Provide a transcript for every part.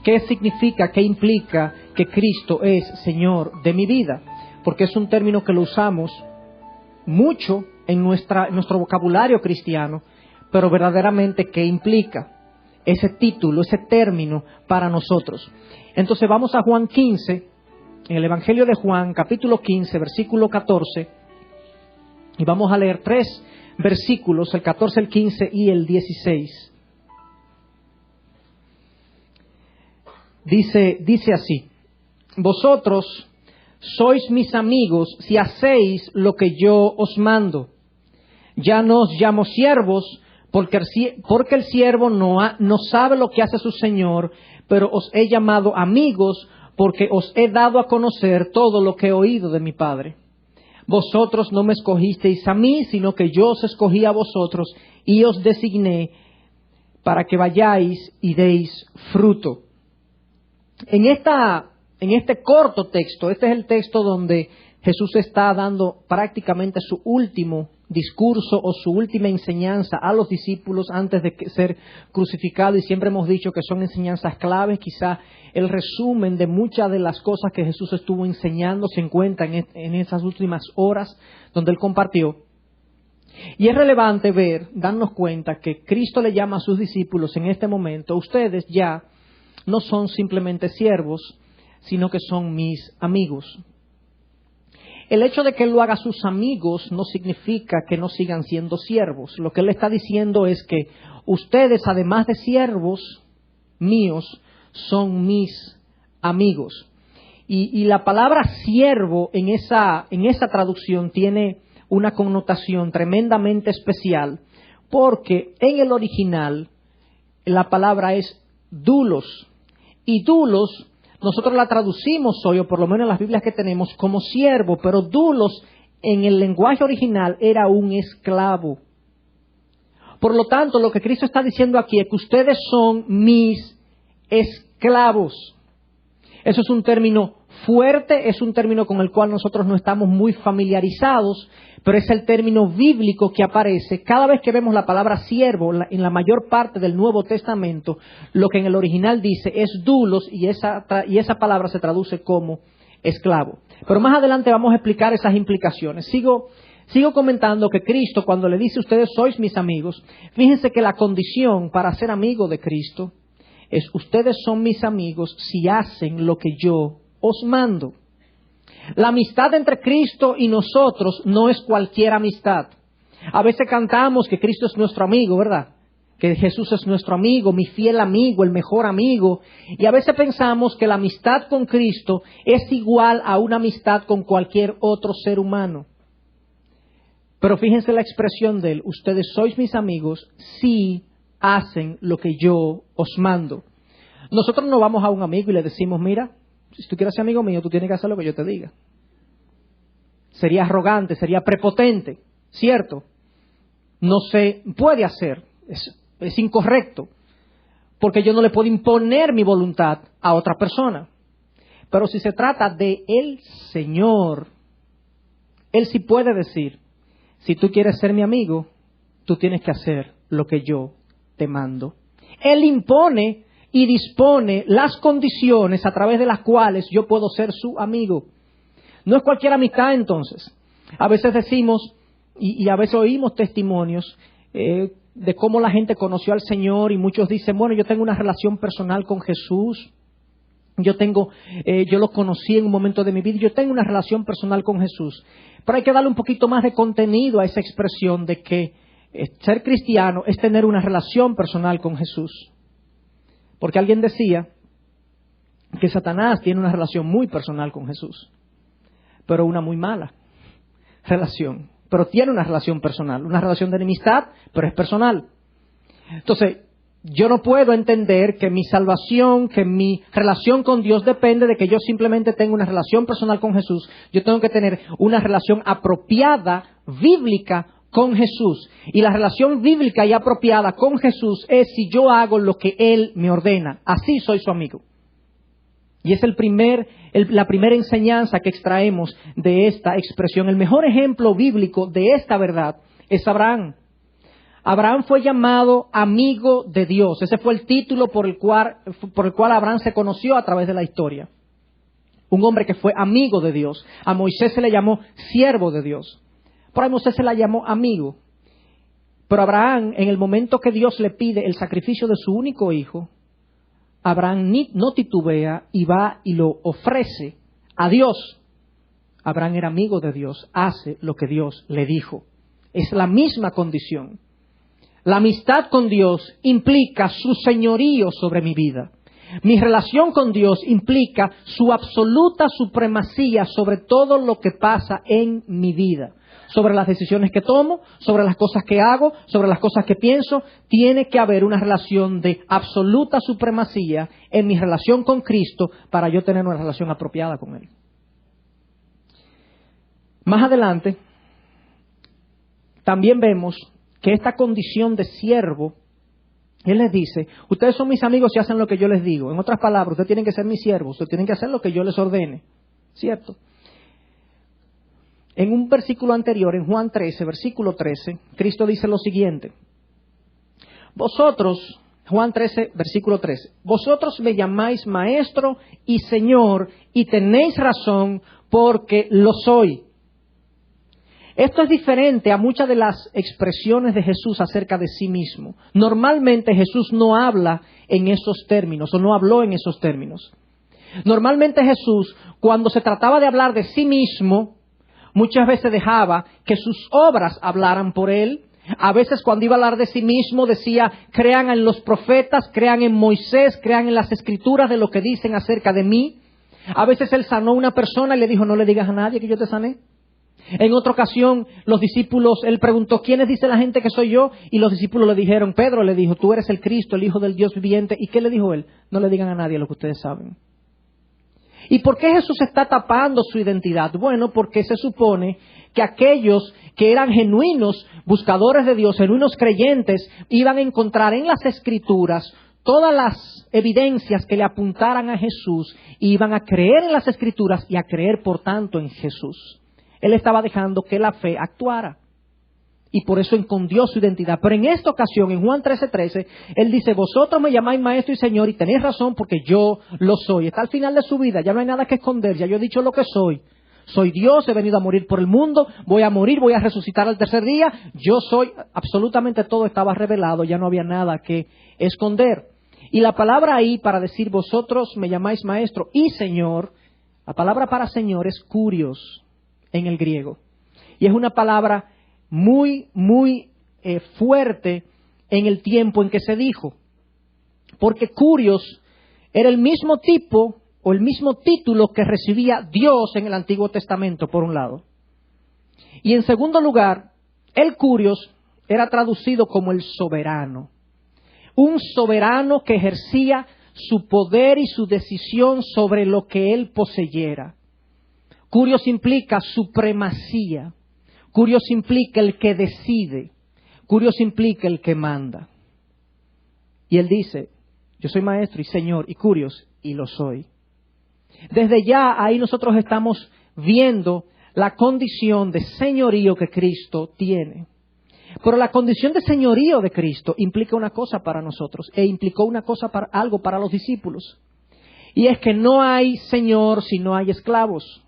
¿qué significa, qué implica que Cristo es Señor de mi vida? Porque es un término que lo usamos mucho en nuestro vocabulario cristiano, pero verdaderamente, ¿qué implica ese título, ese término para nosotros? Entonces vamos a Juan 15, en el Evangelio de Juan, capítulo 15, versículo 14, y vamos a leer 3 versículos, el 14, el 15 y el 16. Dice así: vosotros sois mis amigos si hacéis lo que yo os mando. Ya no os llamo siervos, porque el siervo no sabe lo que hace su señor, pero os he llamado amigos, porque os he dado a conocer todo lo que he oído de mi Padre. Vosotros no me escogisteis a mí, sino que yo os escogí a vosotros y os designé para que vayáis y deis fruto. En este corto texto, este es el texto donde Jesús está dando prácticamente su último discurso o su última enseñanza a los discípulos antes de ser crucificado, y siempre hemos dicho que son enseñanzas claves. Quizá el resumen de muchas de las cosas que Jesús estuvo enseñando se encuentra en esas últimas horas donde Él compartió. Y es relevante darnos cuenta que Cristo le llama a sus discípulos en este momento: ustedes ya no son simplemente siervos, sino que son mis amigos. El hecho de que Él lo haga sus amigos no significa que no sigan siendo siervos. Lo que Él está diciendo es que ustedes, además de siervos míos, son mis amigos. Y la palabra siervo en esa traducción tiene una connotación tremendamente especial, porque en el original la palabra es doulos. Y doulos nosotros la traducimos hoy, o por lo menos en las Biblias que tenemos, como siervo, pero doulos en el lenguaje original era un esclavo. Por lo tanto, lo que Cristo está diciendo aquí es que ustedes son mis esclavos. Eso es un término fuerte, es un término con el cual nosotros no estamos muy familiarizados, pero es el término bíblico que aparece cada vez que vemos la palabra siervo en la mayor parte del Nuevo Testamento. Lo que en el original dice es doulos, y esa palabra se traduce como esclavo. Pero más adelante vamos a explicar esas implicaciones. Sigo comentando que Cristo, cuando le dice ustedes sois mis amigos, fíjense que la condición para ser amigo de Cristo es: ustedes son mis amigos si hacen lo que yo os mando. La amistad entre Cristo y nosotros no es cualquier amistad. A veces cantamos que Cristo es nuestro amigo, ¿verdad? Que Jesús es nuestro amigo, mi fiel amigo, el mejor amigo. Y a veces pensamos que la amistad con Cristo es igual a una amistad con cualquier otro ser humano. Pero fíjense la expresión de Él: ustedes sois mis amigos si hacen lo que yo os mando. Nosotros no vamos a un amigo y le decimos: mira, si tú quieres ser amigo mío, tú tienes que hacer lo que yo te diga. Sería arrogante, sería prepotente, ¿cierto? No se puede hacer, es incorrecto, porque yo no le puedo imponer mi voluntad a otra persona. Pero si se trata de el Señor, Él sí puede decir: si tú quieres ser mi amigo, tú tienes que hacer lo que yo te mando. Él impone y dispone las condiciones a través de las cuales yo puedo ser su amigo. No es cualquier amistad, entonces. A veces decimos, y a veces oímos testimonios de cómo la gente conoció al Señor, y muchos dicen: bueno, yo tengo una relación personal con Jesús, yo lo conocí en un momento de mi vida, yo tengo una relación personal con Jesús. Pero hay que darle un poquito más de contenido a esa expresión de que ser cristiano es tener una relación personal con Jesús. Porque alguien decía que Satanás tiene una relación muy personal con Jesús, pero una muy mala relación. Pero tiene una relación personal, una relación de enemistad, pero es personal. Entonces, yo no puedo entender que mi salvación, que mi relación con Dios depende de que yo simplemente tenga una relación personal con Jesús. Yo tengo que tener una relación apropiada, bíblica, con Jesús. Y la relación bíblica y apropiada con Jesús es si yo hago lo que Él me ordena. Así soy su amigo. Y es la primera enseñanza que extraemos de esta expresión. El mejor ejemplo bíblico de esta verdad es Abraham. Abraham fue llamado amigo de Dios. Ese fue el título por el cual Abraham se conoció a través de la historia. Un hombre que fue amigo de Dios. A Moisés se le llamó siervo de Dios. Por ahí Moisés se le llamó amigo. Pero Abraham, en el momento que Dios le pide el sacrificio de su único hijo, Abraham no titubea y va y lo ofrece a Dios. Abraham era amigo de Dios, hace lo que Dios le dijo. Es la misma condición. La amistad con Dios implica su señorío sobre mi vida. Mi relación con Dios implica su absoluta supremacía sobre todo lo que pasa en mi vida. Sobre las decisiones que tomo, sobre las cosas que hago, sobre las cosas que pienso. Tiene que haber una relación de absoluta supremacía en mi relación con Cristo para yo tener una relación apropiada con Él. Más adelante, también vemos que esta condición de siervo, Él les dice, ustedes son mis amigos y hacen lo que yo les digo. En otras palabras, ustedes tienen que ser mis siervos, ustedes tienen que hacer lo que yo les ordene. ¿Cierto? En un versículo anterior, en Juan 13, versículo 13, Cristo dice lo siguiente. Vosotros, Juan 13, versículo 13, vosotros me llamáis maestro y señor y tenéis razón porque lo soy. Esto es diferente a muchas de las expresiones de Jesús acerca de sí mismo. Normalmente Jesús no habla en esos términos o no habló en esos términos. Normalmente Jesús, cuando se trataba de hablar de sí mismo, muchas veces dejaba que sus obras hablaran por Él. A veces cuando iba a hablar de sí mismo decía, crean en los profetas, crean en Moisés, crean en las escrituras de lo que dicen acerca de mí. A veces Él sanó a una persona y le dijo, no le digas a nadie que yo te sané. En otra ocasión, los discípulos, Él preguntó, ¿quiénes dice la gente que soy yo? Y los discípulos le dijeron, Pedro le dijo, tú eres el Cristo, el Hijo del Dios viviente. ¿Y qué le dijo Él? No le digan a nadie lo que ustedes saben. ¿Y por qué Jesús está tapando su identidad? Bueno, porque se supone que aquellos que eran genuinos buscadores de Dios, genuinos creyentes, iban a encontrar en las Escrituras todas las evidencias que le apuntaran a Jesús y iban a creer en las Escrituras y a creer, por tanto, en Jesús. Él estaba dejando que la fe actuara. Y por eso escondió su identidad. Pero en esta ocasión, en Juan 13:13, Él dice, vosotros me llamáis maestro y señor y tenéis razón porque yo lo soy. Está al final de su vida, ya no hay nada que esconder, ya yo he dicho lo que soy. Soy Dios, he venido a morir por el mundo, voy a morir, voy a resucitar al tercer día. Yo soy, absolutamente todo estaba revelado, ya no había nada que esconder. Y la palabra ahí para decir, vosotros me llamáis maestro y señor, la palabra para señor es kurios en el griego. Y es una palabra muy fuerte en el tiempo en que se dijo. Porque kurios era el mismo tipo o el mismo título que recibía Dios en el Antiguo Testamento, por un lado. Y en segundo lugar, el kurios era traducido como el soberano. Un soberano que ejercía su poder y su decisión sobre lo que él poseyera. Kurios implica supremacía. Kurios implica el que decide. Kurios implica el que manda. Y él dice, yo soy maestro y señor y kurios, y lo soy. Desde ya ahí nosotros estamos viendo la condición de señorío que Cristo tiene. Pero la condición de señorío de Cristo implica una cosa para nosotros, e implicó una cosa algo para los discípulos. Y es que no hay señor si no hay esclavos.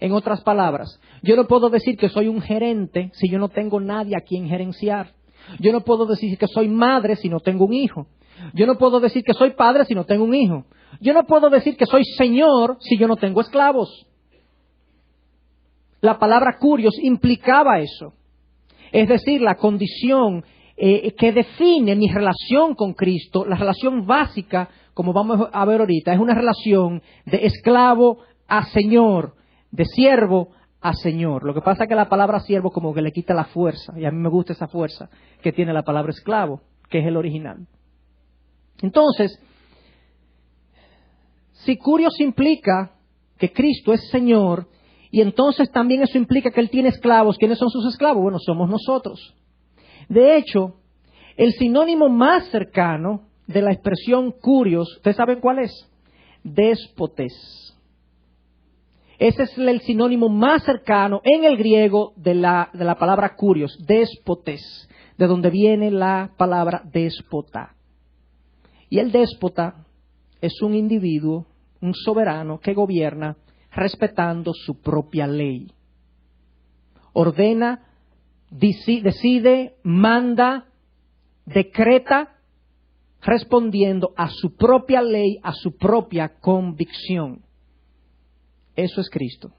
En otras palabras, yo no puedo decir que soy un gerente si yo no tengo nadie a quien gerenciar. Yo no puedo decir que soy madre si no tengo un hijo. Yo no puedo decir que soy padre si no tengo un hijo. Yo no puedo decir que soy señor si yo no tengo esclavos. La palabra kurios implicaba eso. Es decir, la condición que define mi relación con Cristo, la relación básica, como vamos a ver ahorita, es una relación de esclavo a señor, de siervo a señor. Lo que pasa es que la palabra siervo como que le quita la fuerza, y a mí me gusta esa fuerza que tiene la palabra esclavo, que es el original. Entonces, si kurios implica que Cristo es Señor, y entonces también eso implica que Él tiene esclavos. ¿Quiénes son sus esclavos? Bueno, somos nosotros. De hecho, el sinónimo más cercano de la expresión kurios, ¿ustedes saben cuál es? Déspotes. Ese es el sinónimo más cercano en el griego de la palabra kurios, déspotes. de donde viene la palabra déspota. Y el déspota es un individuo, un soberano que gobierna respetando su propia ley. Ordena, decide, manda, decreta, respondiendo a su propia ley, a su propia convicción. Eso es Cristo.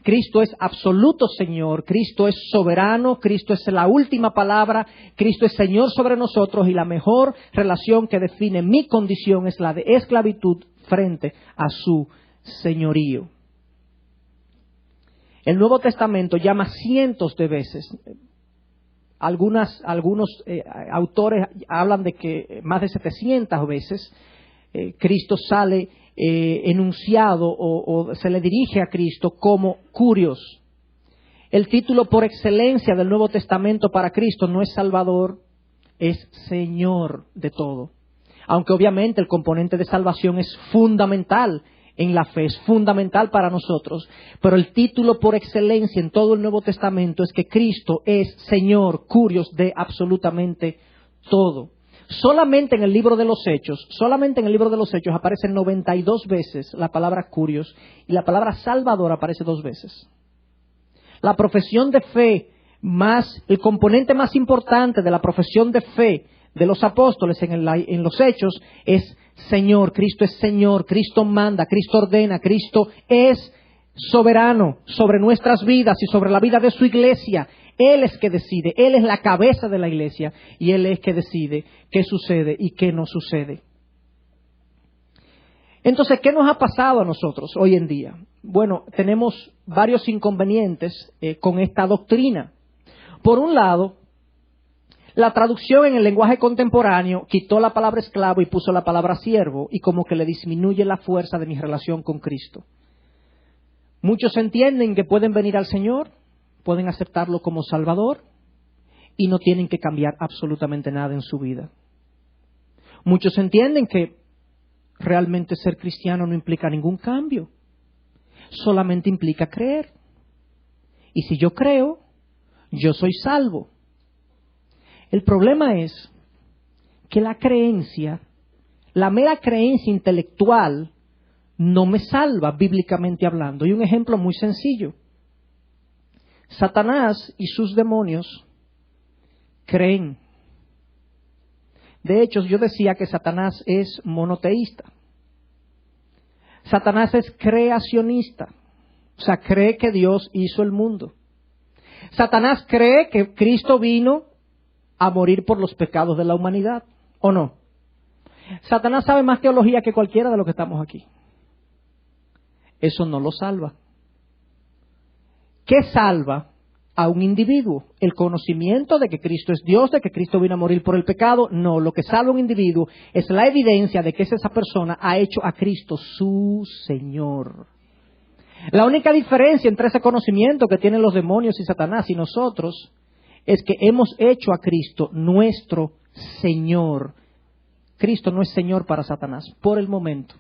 Cristo es absoluto Señor, Cristo es soberano, Cristo es la última palabra, Cristo es Señor sobre nosotros y la mejor relación que define mi condición es la de esclavitud frente a su señorío. El Nuevo Testamento llama cientos de veces. Algunos autores hablan de que más de 700 veces Cristo sale enunciado o se le dirige a Cristo como Curios. El título por excelencia del Nuevo Testamento para Cristo no es Salvador, es Señor de todo. Aunque obviamente el componente de salvación es fundamental en la fe, es fundamental para nosotros, pero el título por excelencia en todo el Nuevo Testamento es que Cristo es Señor, Curios de absolutamente todo. Solamente en el libro de los Hechos aparece 92 veces la palabra Curios y la palabra Salvador aparece 2 veces. La profesión de fe el componente más importante de la profesión de fe de los apóstoles en los Hechos es Señor. Cristo es Señor, Cristo manda, Cristo ordena, Cristo es soberano sobre nuestras vidas y sobre la vida de su iglesia. Él es que decide, Él es la cabeza de la iglesia y Él es que decide qué sucede y qué no sucede. Entonces, ¿qué nos ha pasado a nosotros hoy en día? Bueno, tenemos varios inconvenientes con esta doctrina. Por un lado, la traducción en el lenguaje contemporáneo quitó la palabra esclavo y puso la palabra siervo y como que le disminuye la fuerza de mi relación con Cristo. Muchos entienden que pueden venir al Señor, pueden aceptarlo como Salvador y no tienen que cambiar absolutamente nada en su vida. Muchos entienden que realmente ser cristiano no implica ningún cambio, solamente implica creer. Y si yo creo, yo soy salvo. El problema es que la mera creencia intelectual no me salva bíblicamente hablando. Y un ejemplo muy sencillo. Satanás y sus demonios creen. De hecho, yo decía que Satanás es monoteísta. Satanás es creacionista. O sea, cree que Dios hizo el mundo. Satanás cree que Cristo vino a morir por los pecados de la humanidad, ¿o no? Satanás sabe más teología que cualquiera de los que estamos aquí. Eso no lo salva. ¿Qué salva a un individuo? ¿El conocimiento de que Cristo es Dios, de que Cristo vino a morir por el pecado? No, lo que salva a un individuo es la evidencia de que esa persona ha hecho a Cristo su Señor. La única diferencia entre ese conocimiento que tienen los demonios y Satanás y nosotros es que hemos hecho a Cristo nuestro Señor. Cristo no es Señor para Satanás, por el momento.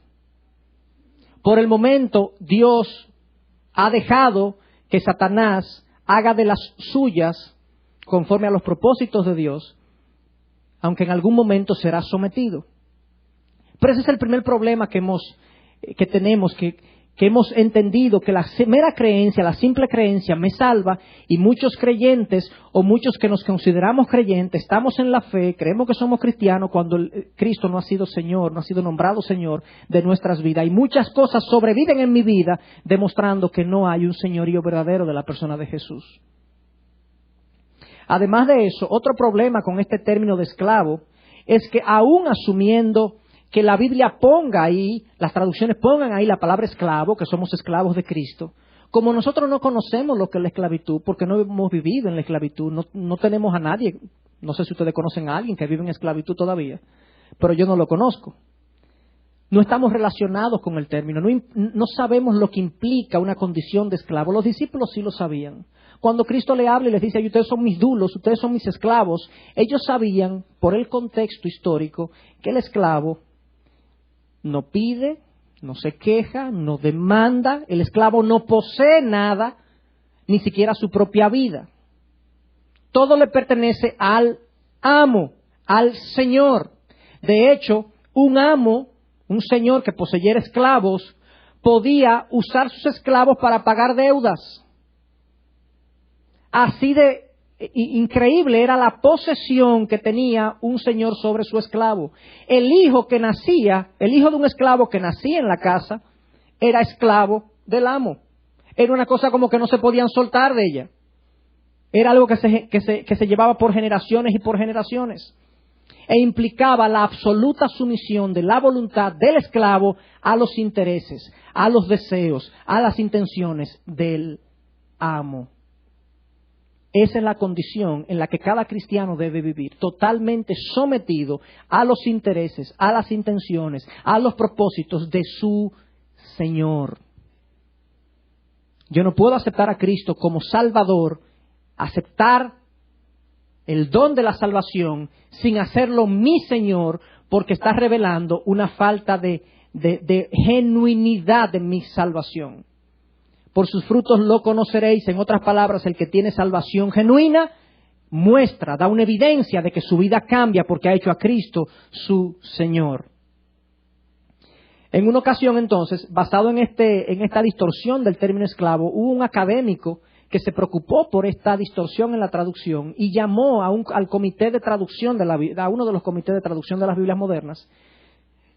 Por el momento, Dios ha dejado que Satanás haga de las suyas conforme a los propósitos de Dios, aunque en algún momento será sometido. Pero ese es el primer problema que tenemos, que hemos entendido que la mera creencia, la simple creencia me salva y muchos creyentes o muchos que nos consideramos creyentes, estamos en la fe, creemos que somos cristianos cuando Cristo no ha sido Señor, no ha sido nombrado Señor de nuestras vidas. Y muchas cosas sobreviven en mi vida demostrando que no hay un señorío verdadero de la persona de Jesús. Además de eso, otro problema con este término de esclavo es que aún asumiendo que la Biblia ponga ahí, las traducciones pongan ahí la palabra esclavo, que somos esclavos de Cristo. Como nosotros no conocemos lo que es la esclavitud, porque no hemos vivido en la esclavitud, no tenemos a nadie, no sé si ustedes conocen a alguien que vive en esclavitud todavía, pero yo no lo conozco. No estamos relacionados con el término, no sabemos lo que implica una condición de esclavo. Los discípulos sí lo sabían. Cuando Cristo le habla y les dice, ustedes son mis dulos, ustedes son mis esclavos, ellos sabían, por el contexto histórico, que el esclavo no pide, no se queja, no demanda, el esclavo no posee nada, ni siquiera su propia vida. todo le pertenece al amo, al señor. De hecho, un amo, un señor que poseyera esclavos, podía usar sus esclavos para pagar deudas. Así de increíble era la posesión que tenía un señor sobre su esclavo. El hijo de un esclavo que nacía en la casa, era esclavo del amo. Era una cosa como que no se podían soltar de ella. Era algo que se llevaba por generaciones y por generaciones. E implicaba la absoluta sumisión de la voluntad del esclavo a los intereses, a los deseos, a las intenciones del amo. Esa es la condición en la que cada cristiano debe vivir, totalmente sometido a los intereses, a las intenciones, a los propósitos de su Señor. Yo no puedo aceptar a Cristo como Salvador, aceptar el don de la salvación sin hacerlo mi Señor, porque está revelando una falta de genuinidad de mi salvación. Por sus frutos lo conoceréis. En otras palabras, el que tiene salvación genuina da una evidencia de que su vida cambia porque ha hecho a Cristo su Señor. En una ocasión, entonces, basado en esta distorsión del término esclavo, hubo un académico que se preocupó por esta distorsión en la traducción y llamó al comité de traducción a uno de los comités de traducción de las Biblias modernas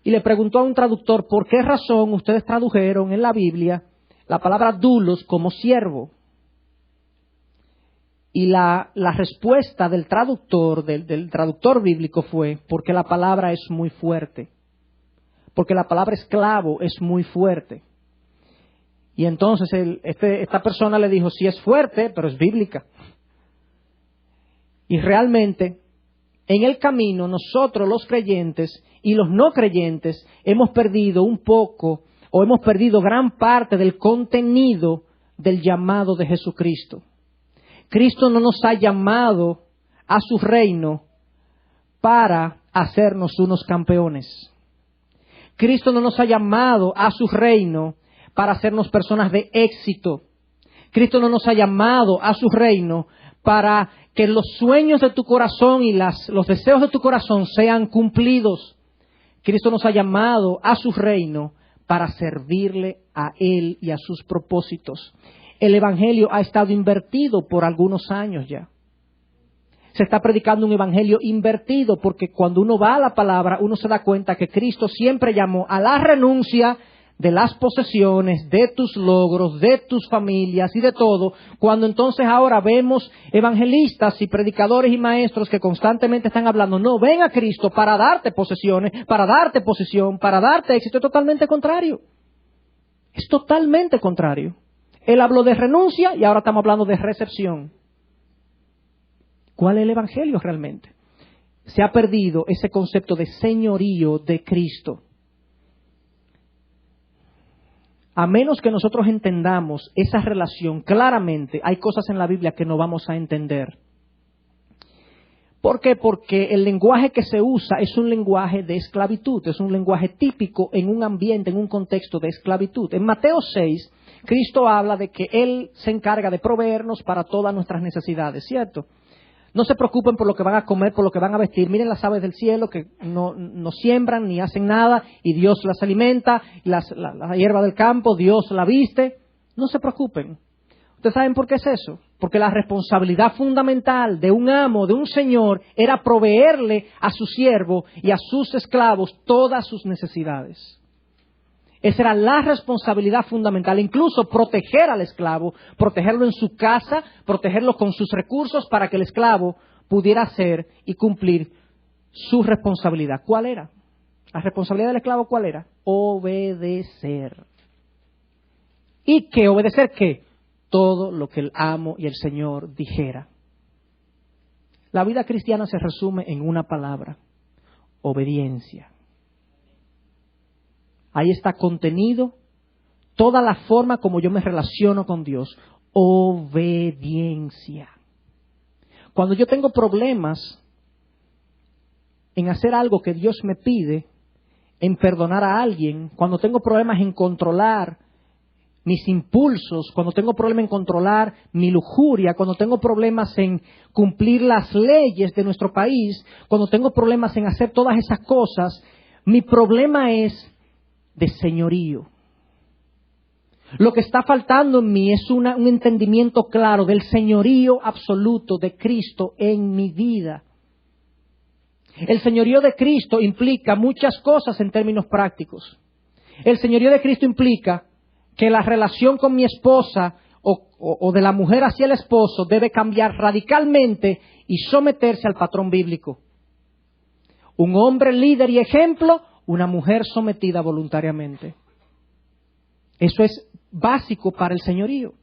y le preguntó a un traductor por qué razón ustedes tradujeron en la Biblia la palabra doulos como siervo. Y la respuesta del traductor bíblico fue: porque la palabra es muy fuerte. Porque la palabra esclavo es muy fuerte. Y entonces esta persona le dijo: sí es fuerte, pero es bíblica. Y realmente, en el camino, nosotros los creyentes y los no creyentes hemos perdido un poco, o hemos perdido gran parte del contenido del llamado de Jesucristo. Cristo no nos ha llamado a su reino para hacernos unos campeones. Cristo no nos ha llamado a su reino para hacernos personas de éxito. Cristo no nos ha llamado a su reino para que los sueños de tu corazón y los deseos de tu corazón sean cumplidos. Cristo nos ha llamado a su reino para servirle a Él y a sus propósitos. El Evangelio ha estado invertido por algunos años ya. Se está predicando un evangelio invertido porque cuando uno va a la palabra, uno se da cuenta que Cristo siempre llamó a la renuncia de las posesiones, de tus logros, de tus familias y de todo, cuando entonces ahora vemos evangelistas y predicadores y maestros que constantemente están hablando: no, ven a Cristo para darte posesiones, para darte posición, para darte éxito. Es totalmente contrario. Es totalmente contrario. Él habló de renuncia y ahora estamos hablando de recepción. ¿Cuál es el evangelio realmente? Se ha perdido ese concepto de señorío de Cristo. A menos que nosotros entendamos esa relación claramente, hay cosas en la Biblia que no vamos a entender. ¿Por qué? Porque el lenguaje que se usa es un lenguaje de esclavitud, es un lenguaje típico en un ambiente, en un contexto de esclavitud. En Mateo 6, Cristo habla de que Él se encarga de proveernos para todas nuestras necesidades, ¿cierto? No se preocupen por lo que van a comer, por lo que van a vestir. Miren las aves del cielo que no siembran ni hacen nada y Dios las alimenta. La hierba del campo, Dios la viste. No se preocupen. ¿Ustedes saben por qué es eso? Porque la responsabilidad fundamental de un amo, de un señor, era proveerle a su siervo y a sus esclavos todas sus necesidades. Esa era la responsabilidad fundamental, incluso proteger al esclavo, protegerlo en su casa, protegerlo con sus recursos para que el esclavo pudiera hacer y cumplir su responsabilidad. ¿Cuál era? La responsabilidad del esclavo, ¿cuál era? Obedecer. ¿Y qué? ¿Obedecer qué? Todo lo que el amo y el Señor dijera. La vida cristiana se resume en una palabra: obediencia. Ahí está contenido toda la forma como yo me relaciono con Dios. Obediencia. Cuando yo tengo problemas en hacer algo que Dios me pide, en perdonar a alguien, cuando tengo problemas en controlar mis impulsos, cuando tengo problemas en controlar mi lujuria, cuando tengo problemas en cumplir las leyes de nuestro país, cuando tengo problemas en hacer todas esas cosas, mi problema es de señorío. Lo que está faltando en mí es un entendimiento claro del señorío absoluto de Cristo en mi vida. El señorío de Cristo implica muchas cosas en términos prácticos. El señorío de Cristo implica que la relación con mi esposa o de la mujer hacia el esposo debe cambiar radicalmente y someterse al patrón bíblico. Un hombre líder y ejemplo, una mujer sometida voluntariamente. Eso es básico para el señorío.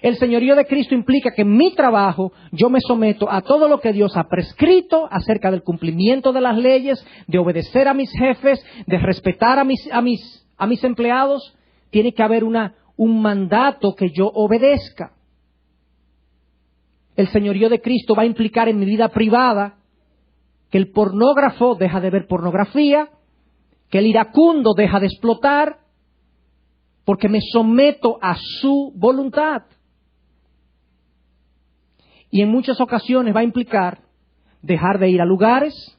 El señorío de Cristo implica que en mi trabajo yo me someto a todo lo que Dios ha prescrito acerca del cumplimiento de las leyes, de obedecer a mis jefes, de respetar a mis empleados. Tiene que haber un mandato que yo obedezca. El señorío de Cristo va a implicar en mi vida privada que el pornógrafo deja de ver pornografía, que el iracundo deja de explotar, porque me someto a su voluntad. Y en muchas ocasiones va a implicar dejar de ir a lugares,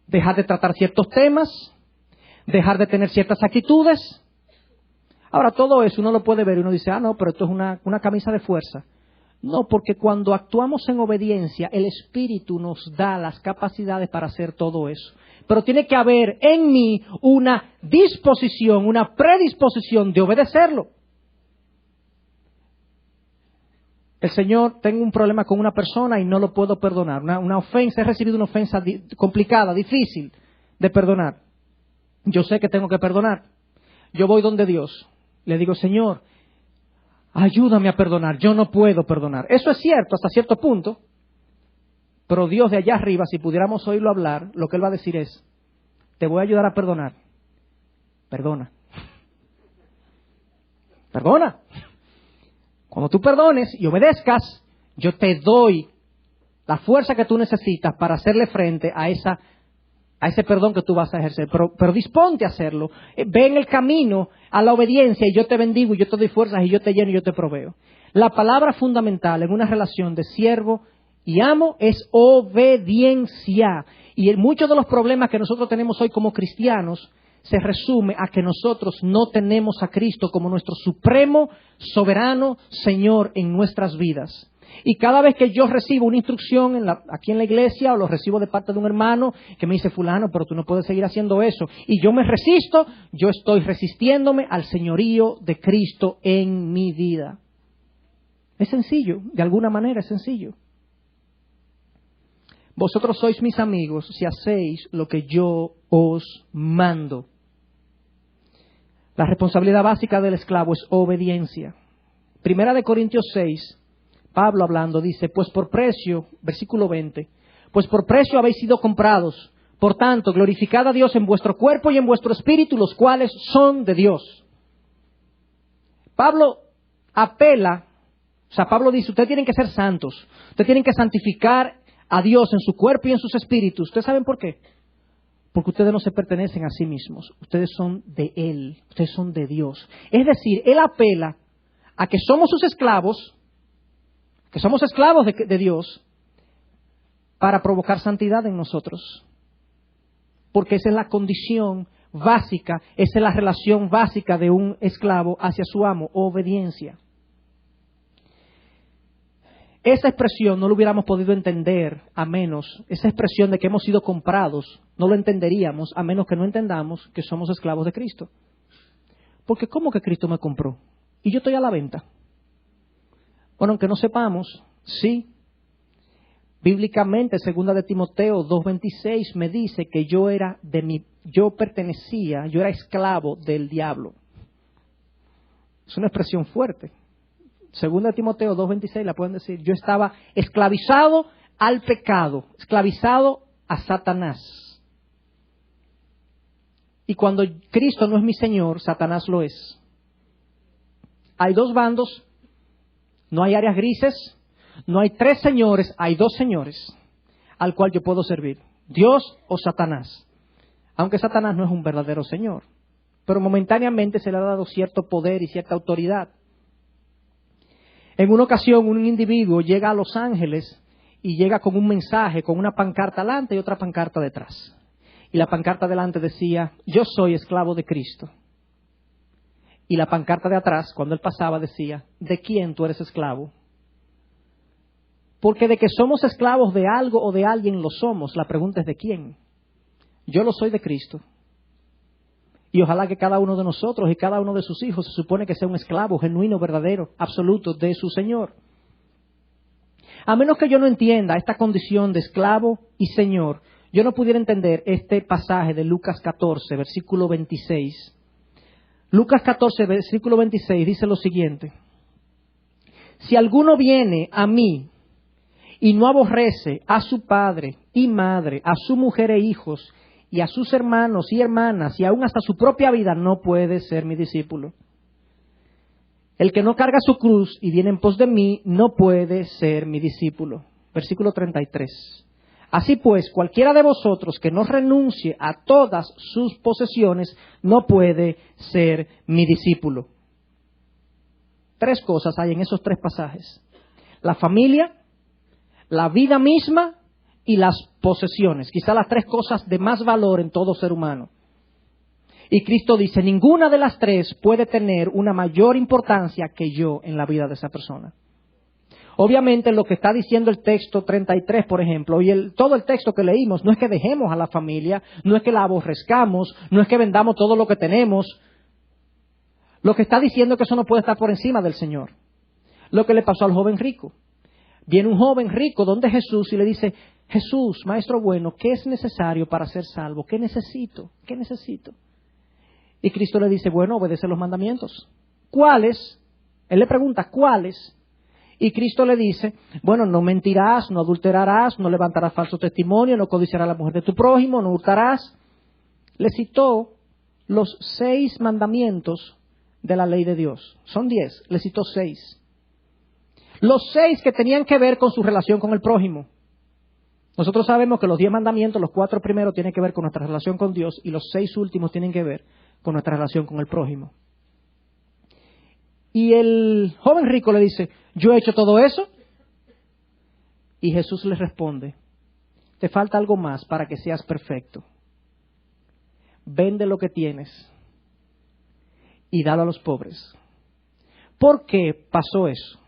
dejar de tratar ciertos temas, dejar de tener ciertas actitudes. Ahora, todo eso uno lo puede ver y uno dice, no, pero esto es una camisa de fuerza. No, porque cuando actuamos en obediencia, el Espíritu nos da las capacidades para hacer todo eso. Pero tiene que haber en mí una disposición, una predisposición de obedecerlo. El Señor, tengo un problema con una persona y no lo puedo perdonar. Una ofensa, he recibido una ofensa complicada, difícil de perdonar. Yo sé que tengo que perdonar. Yo voy donde Dios. Le digo, Señor, ayúdame a perdonar. Yo no puedo perdonar. Eso es cierto hasta cierto punto. Pero Dios de allá arriba, si pudiéramos oírlo hablar, lo que Él va a decir es, te voy a ayudar a perdonar. Perdona. Perdona. Cuando tú perdones y obedezcas, yo te doy la fuerza que tú necesitas para hacerle frente a ese perdón que tú vas a ejercer. Pero disponte a hacerlo. Ve en el camino a la obediencia y yo te bendigo y yo te doy fuerzas y yo te lleno y yo te proveo. La palabra fundamental en una relación de siervo y amo es obediencia. Y muchos de los problemas que nosotros tenemos hoy como cristianos se resume a que nosotros no tenemos a Cristo como nuestro supremo, soberano Señor en nuestras vidas. Y cada vez que yo recibo una instrucción aquí en la iglesia o lo recibo de parte de un hermano que me dice, fulano, pero tú no puedes seguir haciendo eso, y yo me resisto, yo estoy resistiéndome al señorío de Cristo en mi vida. Es sencillo, de alguna manera es sencillo. Vosotros sois mis amigos si hacéis lo que yo os mando. La responsabilidad básica del esclavo es obediencia. Primera de Corintios 6, Pablo hablando dice, pues por precio, versículo 20, pues por precio habéis sido comprados. Por tanto, glorificad a Dios en vuestro cuerpo y en vuestro espíritu, los cuales son de Dios. Pablo Pablo dice, ustedes tienen que ser santos, ustedes tienen que santificar a Dios en su cuerpo y en sus espíritus. ¿Ustedes saben por qué? Porque ustedes no se pertenecen a sí mismos. Ustedes son de Él. Ustedes son de Dios. Es decir, Él apela a que somos sus esclavos, que somos esclavos de Dios, para provocar santidad en nosotros. Porque esa es la condición básica, esa es la relación básica de un esclavo hacia su amo, obediencia. Esa expresión no lo hubiéramos podido entender esa expresión de que hemos sido comprados, no lo entenderíamos a menos que no entendamos que somos esclavos de Cristo. Porque ¿cómo que Cristo me compró? Y yo estoy a la venta. Bueno, aunque no sepamos, sí. Bíblicamente, 2 de Timoteo 2:26 me dice que yo era yo era esclavo del diablo. Es una expresión fuerte. 2 de Timoteo 2:26 la pueden decir. Yo estaba esclavizado al pecado, esclavizado a Satanás. Y cuando Cristo no es mi Señor, Satanás lo es. Hay dos bandos, no hay áreas grises, no hay tres señores, hay dos señores al cual yo puedo servir, Dios o Satanás. Aunque Satanás no es un verdadero Señor. pero momentáneamente se le ha dado cierto poder y cierta autoridad. En una ocasión, un individuo llega a Los Ángeles y llega con un mensaje, con una pancarta delante y otra pancarta detrás. Y la pancarta delante decía, yo soy esclavo de Cristo. Y la pancarta de atrás, cuando él pasaba, decía, ¿de quién tú eres esclavo? Porque de que somos esclavos de algo o de alguien lo somos, la pregunta es ¿de quién? Yo lo soy de Cristo. Y ojalá que cada uno de nosotros y cada uno de sus hijos se supone que sea un esclavo genuino, verdadero, absoluto de su Señor. A menos que yo no entienda esta condición de esclavo y Señor, yo no pudiera entender este pasaje de Lucas 14, versículo 26. Lucas 14, versículo 26 dice lo siguiente. Si alguno viene a mí y no aborrece a su padre y madre, a su mujer e hijos, y a sus hermanos y hermanas, y aún hasta su propia vida, no puede ser mi discípulo. El que no carga su cruz y viene en pos de mí, no puede ser mi discípulo. Versículo 33. Así pues, cualquiera de vosotros que no renuncie a todas sus posesiones, no puede ser mi discípulo. Tres cosas hay en esos tres pasajes. La familia, la vida misma y las posesiones. Quizá las tres cosas de más valor en todo ser humano. Y Cristo dice, ninguna de las tres puede tener una mayor importancia que yo en la vida de esa persona. Obviamente lo que está diciendo el texto 33, por ejemplo, y todo el texto que leímos, no es que dejemos a la familia, no es que la aborrezcamos, no es que vendamos todo lo que tenemos. Lo que está diciendo es que eso no puede estar por encima del Señor. Lo que le pasó al joven rico. Viene un joven rico donde Jesús y le dice, Jesús, maestro bueno, ¿qué es necesario para ser salvo? ¿Qué necesito? ¿Qué necesito? Y Cristo le dice, bueno, obedece los mandamientos. ¿Cuáles? Él le pregunta, ¿cuáles? Y Cristo le dice, bueno, no mentirás, no adulterarás, no levantarás falso testimonio, no codiciarás a la mujer de tu prójimo, no hurtarás. Le citó los 6 mandamientos de la ley de Dios. Son 10, le citó 6. Los 6 que tenían que ver con su relación con el prójimo. Nosotros sabemos que los 10 mandamientos, los 4 primeros tienen que ver con nuestra relación con Dios y los 6 últimos tienen que ver con nuestra relación con el prójimo. Y el joven rico le dice, ¿yo he hecho todo eso? Y Jesús le responde, te falta algo más para que seas perfecto. Vende lo que tienes y dalo a los pobres. ¿Por qué pasó eso?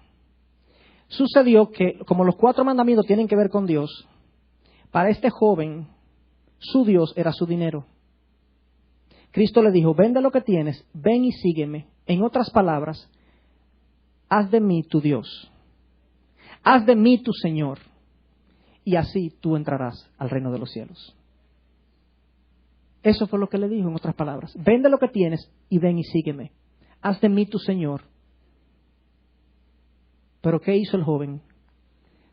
Sucedió que, como los 4 mandamientos tienen que ver con Dios, para este joven, su Dios era su dinero. Cristo le dijo, vende lo que tienes, ven y sígueme. En otras palabras, haz de mí tu Dios. Haz de mí tu Señor. Y así tú entrarás al reino de los cielos. Eso fue lo que le dijo en otras palabras. Vende lo que tienes y ven y sígueme. Haz de mí tu Señor. Pero ¿qué hizo el joven?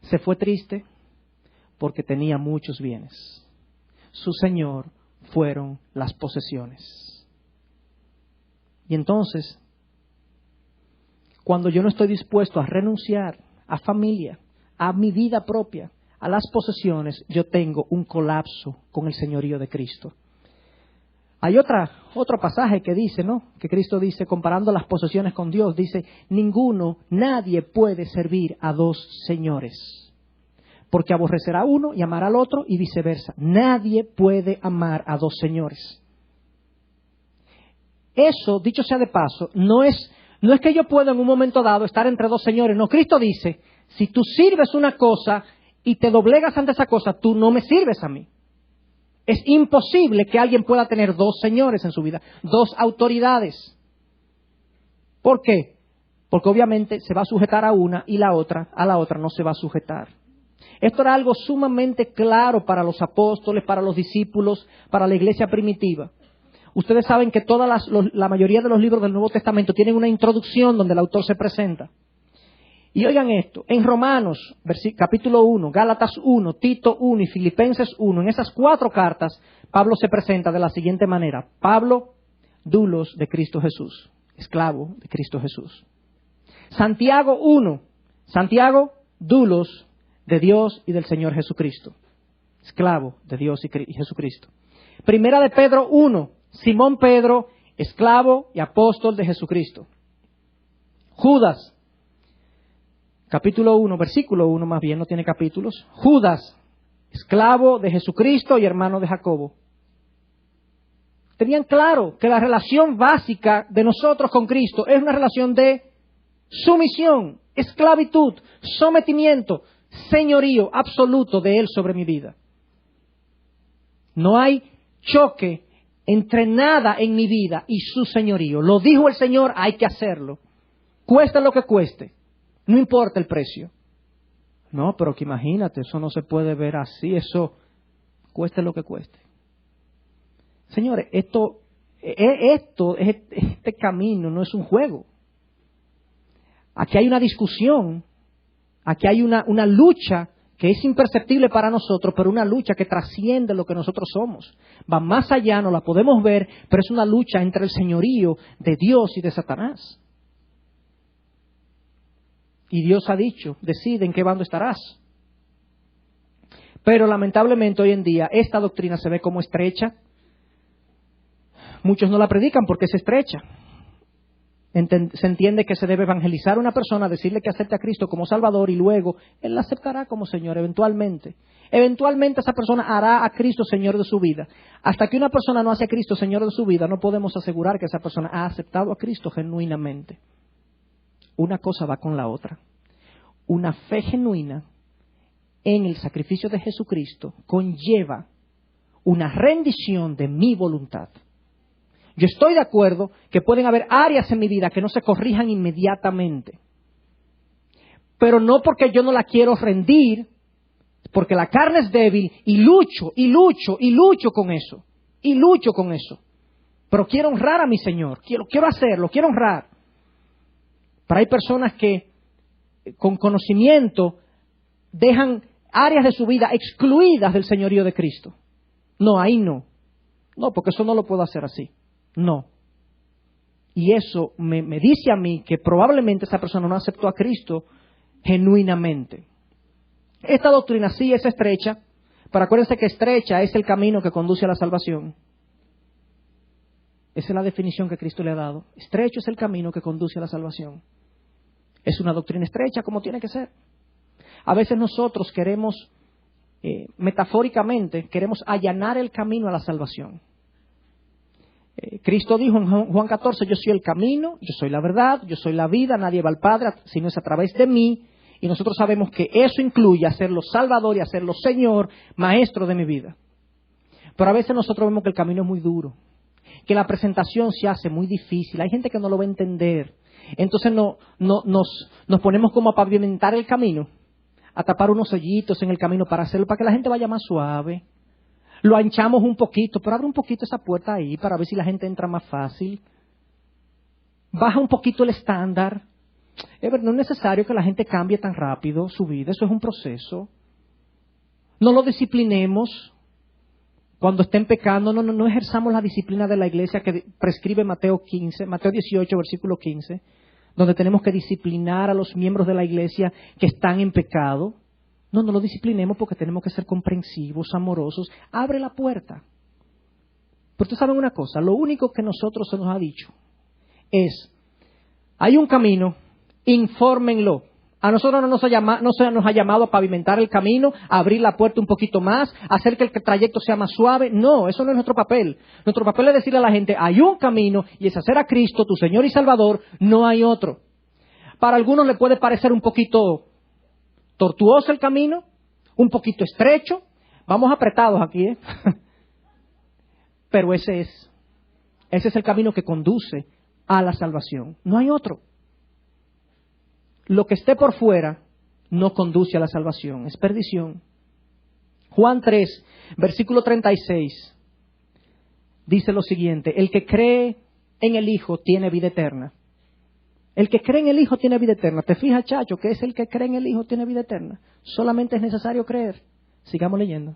Se fue triste porque tenía muchos bienes. Su Señor fueron las posesiones. Y entonces, cuando yo no estoy dispuesto a renunciar a familia, a mi vida propia, a las posesiones, yo tengo un colapso con el señorío de Cristo. Hay otro pasaje que dice, ¿no? Que Cristo dice, comparando las posesiones con Dios, dice, nadie puede servir a 2 señores. Porque aborrecerá a uno y amará al otro y viceversa. Nadie puede amar a 2 señores. Eso, dicho sea de paso, no es que yo pueda en un momento dado estar entre 2 señores. No, Cristo dice, si tú sirves una cosa y te doblegas ante esa cosa, tú no me sirves a mí. Es imposible que alguien pueda tener 2 señores en su vida, 2 autoridades. ¿Por qué? Porque obviamente se va a sujetar a una y a la otra no se va a sujetar. Esto era algo sumamente claro para los apóstoles, para los discípulos, para la iglesia primitiva. Ustedes saben que la mayoría de los libros del Nuevo Testamento tienen una introducción donde el autor se presenta. Y oigan esto, en Romanos, capítulo 1, Gálatas 1, Tito 1 y Filipenses 1, en esas 4 cartas, Pablo se presenta de la siguiente manera. Pablo, doulos de Cristo Jesús, esclavo de Cristo Jesús. Santiago 1, Santiago, doulos de Dios y del Señor Jesucristo, esclavo de Dios y Jesucristo. Primera de Pedro 1, Simón Pedro, esclavo y apóstol de Jesucristo. Judas, capítulo 1, versículo 1 más bien, no tiene capítulos. Judas, esclavo de Jesucristo y hermano de Jacobo. Tenían claro que la relación básica de nosotros con Cristo es una relación de sumisión, esclavitud, sometimiento, señorío absoluto de Él sobre mi vida. No hay choque entre nada en mi vida y su señorío. Lo dijo el Señor, hay que hacerlo. Cueste lo que cueste, no importa el precio. No, pero que imagínate, eso no se puede ver así, eso cueste lo que cueste. Señores, este camino no es un juego. Aquí hay una discusión, aquí hay una lucha que es imperceptible para nosotros, pero una lucha que trasciende lo que nosotros somos. Va más allá, no la podemos ver, pero es una lucha entre el señorío de Dios y de Satanás. Y Dios ha dicho, decide en qué bando estarás. Pero lamentablemente hoy en día esta doctrina se ve como estrecha. Muchos no la predican porque es estrecha. Se entiende que se debe evangelizar a una persona, decirle que acepte a Cristo como Salvador y luego Él la aceptará como Señor eventualmente. Eventualmente esa persona hará a Cristo Señor de su vida. Hasta que una persona no hace a Cristo Señor de su vida, no podemos asegurar que esa persona ha aceptado a Cristo genuinamente. Una cosa va con la otra. Una fe genuina en el sacrificio de Jesucristo conlleva una rendición de mi voluntad. Yo estoy de acuerdo que pueden haber áreas en mi vida que no se corrijan inmediatamente. Pero no porque yo no la quiero rendir, porque la carne es débil y lucho con eso. Y lucho con eso. Pero quiero honrar a mi Señor, quiero hacerlo, quiero honrar. Pero hay personas que con conocimiento dejan áreas de su vida excluidas del señorío de Cristo. No, ahí no. No, porque eso no lo puedo hacer así. No. Y eso me dice a mí que probablemente esa persona no aceptó a Cristo genuinamente. Esta doctrina sí es estrecha, pero acuérdense que estrecha es el camino que conduce a la salvación. Esa es la definición que Cristo le ha dado. Estrecho es el camino que conduce a la salvación. Es una doctrina estrecha como tiene que ser. A veces nosotros queremos, metafóricamente, queremos allanar el camino a la salvación. Cristo dijo en Juan 14, yo soy el camino, yo soy la verdad, yo soy la vida, nadie va al Padre si no es a través de mí. Y nosotros sabemos que eso incluye hacerlo Salvador y hacerlo Señor, Maestro de mi vida. Pero a veces nosotros vemos que el camino es muy duro, que la presentación se hace muy difícil, hay gente que no lo va a entender. Entonces nos ponemos como a pavimentar el camino, a tapar unos hoyitos en el camino para hacerlo, para que la gente vaya más suave. Lo anchamos un poquito, pero abre un poquito esa puerta ahí para ver si la gente entra más fácil. Baja un poquito el estándar. No es necesario que la gente cambie tan rápido su vida, eso es un proceso. No lo disciplinemos cuando estén pecando, no ejerzamos la disciplina de la iglesia que prescribe Mateo 18, versículo 15, donde tenemos que disciplinar a los miembros de la iglesia que están en pecado. No lo disciplinemos porque tenemos que ser comprensivos, amorosos. Abre la puerta. Pero ustedes saben una cosa, lo único que nosotros se nos ha dicho es, hay un camino, infórmenlo. A nosotros no se nos ha llamado a pavimentar el camino, a abrir la puerta un poquito más, a hacer que el trayecto sea más suave. No, eso no es nuestro papel. Nuestro papel es decirle a la gente, hay un camino y es hacer a Cristo tu Señor y Salvador, no hay otro. Para algunos le puede parecer un poquito tortuoso el camino, un poquito estrecho. Vamos apretados aquí, ¿eh? Pero ese es el camino que conduce a la salvación. No hay otro. Lo que esté por fuera no conduce a la salvación, es perdición. Juan 3, versículo 36, dice lo siguiente, el que cree en el Hijo tiene vida eterna. El que cree en el Hijo tiene vida eterna. ¿Te fijas, chacho, que es el que cree en el Hijo tiene vida eterna? Solamente es necesario creer. Sigamos leyendo.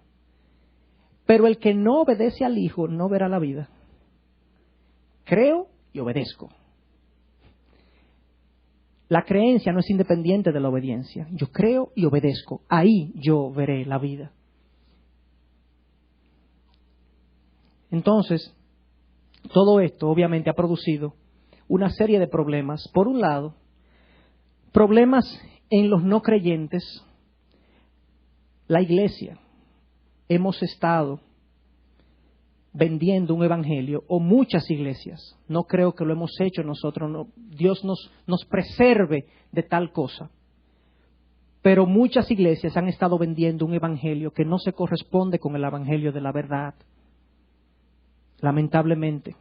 Pero el que no obedece al Hijo no verá la vida. Creo y obedezco. La creencia no es independiente de la obediencia. Yo creo y obedezco. Ahí yo veré la vida. Entonces, Todo esto obviamente ha producido una serie de problemas. Por un lado, problemas en los no creyentes. La iglesia, hemos estado vendiendo un evangelio, o muchas iglesias, no creo que lo hemos hecho nosotros, no, Dios nos preserve de tal cosa, pero muchas iglesias han estado vendiendo un evangelio que no se corresponde con el evangelio de la verdad, lamentablemente.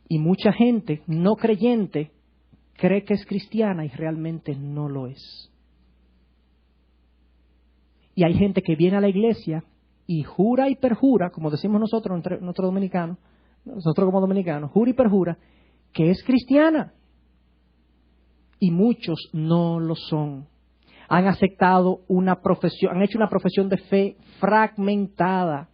Y mucha gente no creyente cree que es cristiana y realmente no lo es. Y hay gente que viene a la iglesia y jura y perjura, como decimos nosotros dominicanos, nosotros como dominicanos, jura y perjura que es cristiana. Y muchos no lo son. Han aceptado una profesión, han hecho una profesión de fe fragmentada.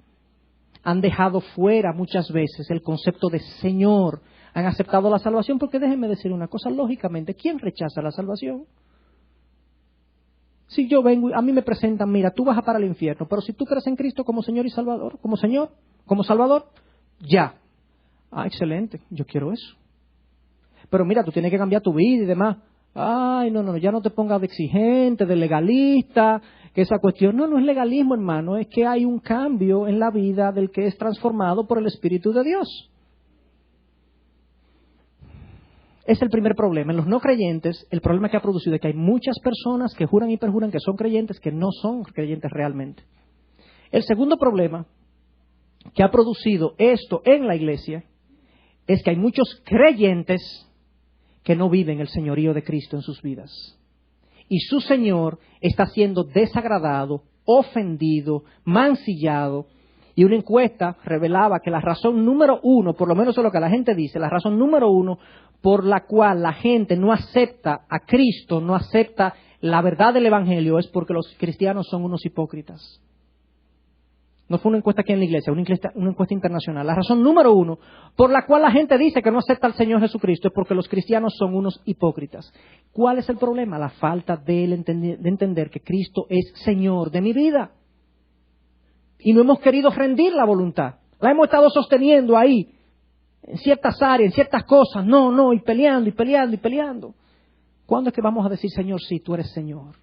Han dejado fuera muchas veces el concepto de Señor. Han aceptado la salvación porque déjenme decir una cosa, lógicamente, ¿quién rechaza la salvación? Si yo vengo, a mí me presentan, mira, tú vas para el infierno, pero si tú crees en Cristo como Señor y Salvador, como Señor, como Salvador, ya. Ah, excelente, yo quiero eso. Pero mira, tú tienes que cambiar tu vida y demás. Ay, no, ya no te pongas de exigente, de legalista, que esa cuestión. No es legalismo, hermano, es que hay un cambio en la vida del que es transformado por el Espíritu de Dios. Es el primer problema. En los no creyentes, el problema que ha producido es que hay muchas personas que juran y perjuran que son creyentes, que no son creyentes realmente. El segundo problema que ha producido esto en la iglesia es que hay muchos creyentes que no viven el señorío de Cristo en sus vidas. Y su Señor está siendo desagradado, ofendido, mancillado. Y una encuesta revelaba que la razón número uno, por lo menos es lo que la gente dice, la razón número uno por la cual la gente no acepta a Cristo, no acepta la verdad del Evangelio, es porque los cristianos son unos hipócritas. No fue una encuesta aquí en la iglesia, una encuesta internacional. La razón número uno por la cual la gente dice que no acepta al Señor Jesucristo es porque los cristianos son unos hipócritas. ¿Cuál es el problema? La falta de entender que Cristo es Señor de mi vida. Y no hemos querido rendir la voluntad. La hemos estado sosteniendo ahí, en ciertas áreas, en ciertas cosas. No, y peleando. ¿Cuándo es que vamos a decir, Señor, sí, tú eres Señor?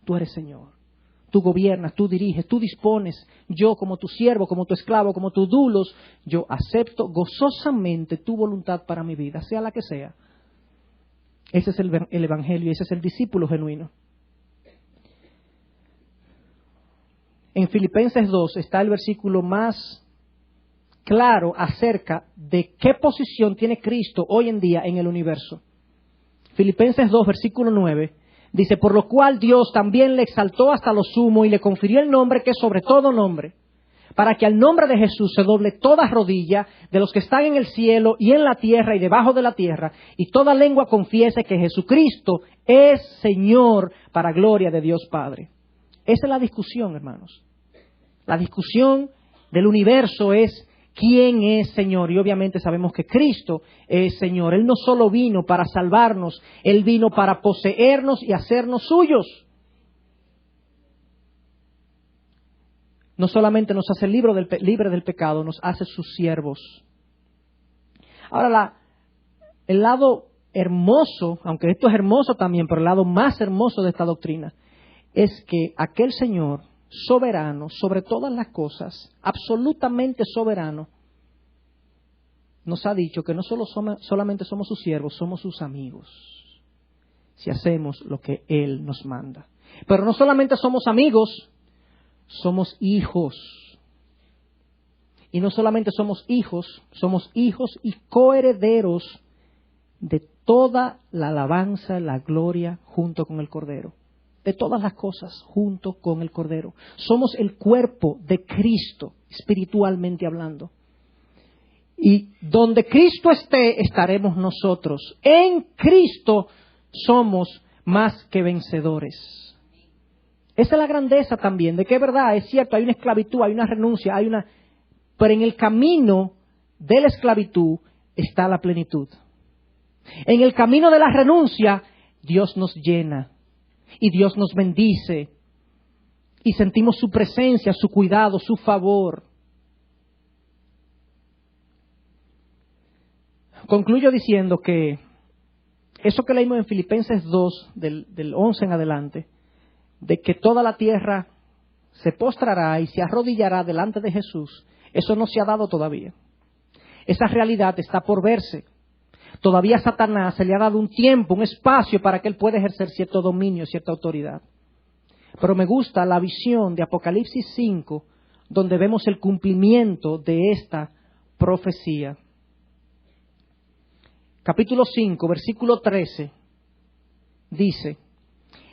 Tú eres Señor. Tú gobiernas, tú diriges, tú dispones. Yo como tu siervo, como tu esclavo, como tu dulos, yo acepto gozosamente tu voluntad para mi vida, sea la que sea. Ese es el Evangelio, ese es el discípulo genuino. En Filipenses 2 está el versículo más claro acerca de qué posición tiene Cristo hoy en día en el universo. Filipenses 2, versículo 9, dice, por lo cual Dios también le exaltó hasta lo sumo y le confirió el nombre que es sobre todo nombre, para que al nombre de Jesús se doble toda rodilla de los que están en el cielo y en la tierra y debajo de la tierra, y toda lengua confiese que Jesucristo es Señor para gloria de Dios Padre. Esa es la discusión, hermanos. La discusión del universo es quién es Señor. Y obviamente sabemos que Cristo es Señor. Él no solo vino para salvarnos, Él vino para poseernos y hacernos suyos. No solamente nos hace libre del pecado, nos hace sus siervos. Ahora, el lado hermoso, aunque esto es hermoso también, pero el lado más hermoso de esta doctrina es que aquel Señor soberano sobre todas las cosas, absolutamente soberano, nos ha dicho que no solamente somos sus siervos, somos sus amigos, si hacemos lo que Él nos manda. Pero no solamente somos amigos, somos hijos. Y no solamente somos hijos y coherederos de toda la alabanza, la gloria junto con el Cordero. De todas las cosas junto con el Cordero. Somos el cuerpo de Cristo, espiritualmente hablando. Y donde Cristo esté, estaremos nosotros. En Cristo somos más que vencedores. Esa es la grandeza también, de que es verdad, es cierto, hay una esclavitud, hay una renuncia, pero en el camino de la esclavitud está la plenitud. En el camino de la renuncia, Dios nos llena. Y Dios nos bendice y sentimos su presencia, su cuidado, su favor. Concluyo diciendo que eso que leímos en Filipenses 2, del 11 en adelante, de que toda la tierra se postrará y se arrodillará delante de Jesús, eso no se ha dado todavía. Esa realidad está por verse. Todavía a Satanás se le ha dado un tiempo, un espacio para que él pueda ejercer cierto dominio, cierta autoridad. Pero me gusta la visión de Apocalipsis 5, donde vemos el cumplimiento de esta profecía. Capítulo 5, versículo 13, dice: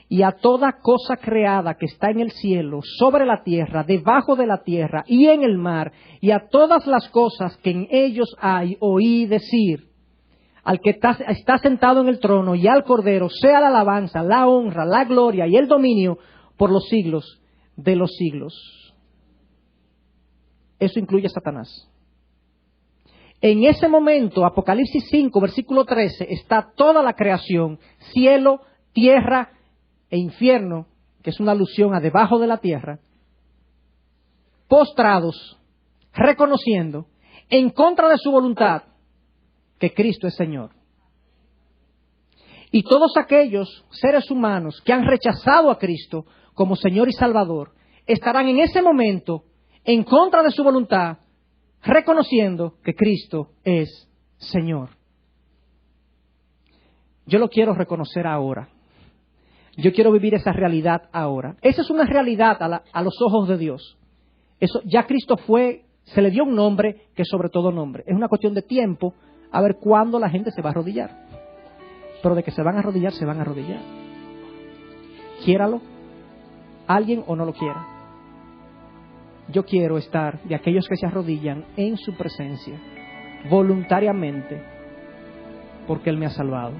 y a toda cosa creada que está en el cielo, sobre la tierra, debajo de la tierra y en el mar, y a todas las cosas que en ellos hay, oí decir: al que está sentado en el trono y al Cordero sea la alabanza, la honra, la gloria y el dominio por los siglos de los siglos. Eso incluye a Satanás. En ese momento, Apocalipsis 5, versículo 13, está toda la creación, cielo, tierra e infierno, que es una alusión a debajo de la tierra, postrados, reconociendo, en contra de su voluntad, que Cristo es Señor. Y todos aquellos seres humanos que han rechazado a Cristo como Señor y Salvador, estarán en ese momento en contra de su voluntad, reconociendo que Cristo es Señor. Yo lo quiero reconocer ahora. Yo quiero vivir esa realidad ahora. Esa es una realidad a los ojos de Dios. Eso, ya Cristo se le dio un nombre que es sobre todo nombre. Es una cuestión de tiempo a ver cuándo la gente se va a arrodillar. Pero de que se van a arrodillar, se van a arrodillar. Quiéralo, alguien o no lo quiera. Yo quiero estar de aquellos que se arrodillan en su presencia, voluntariamente, porque Él me ha salvado.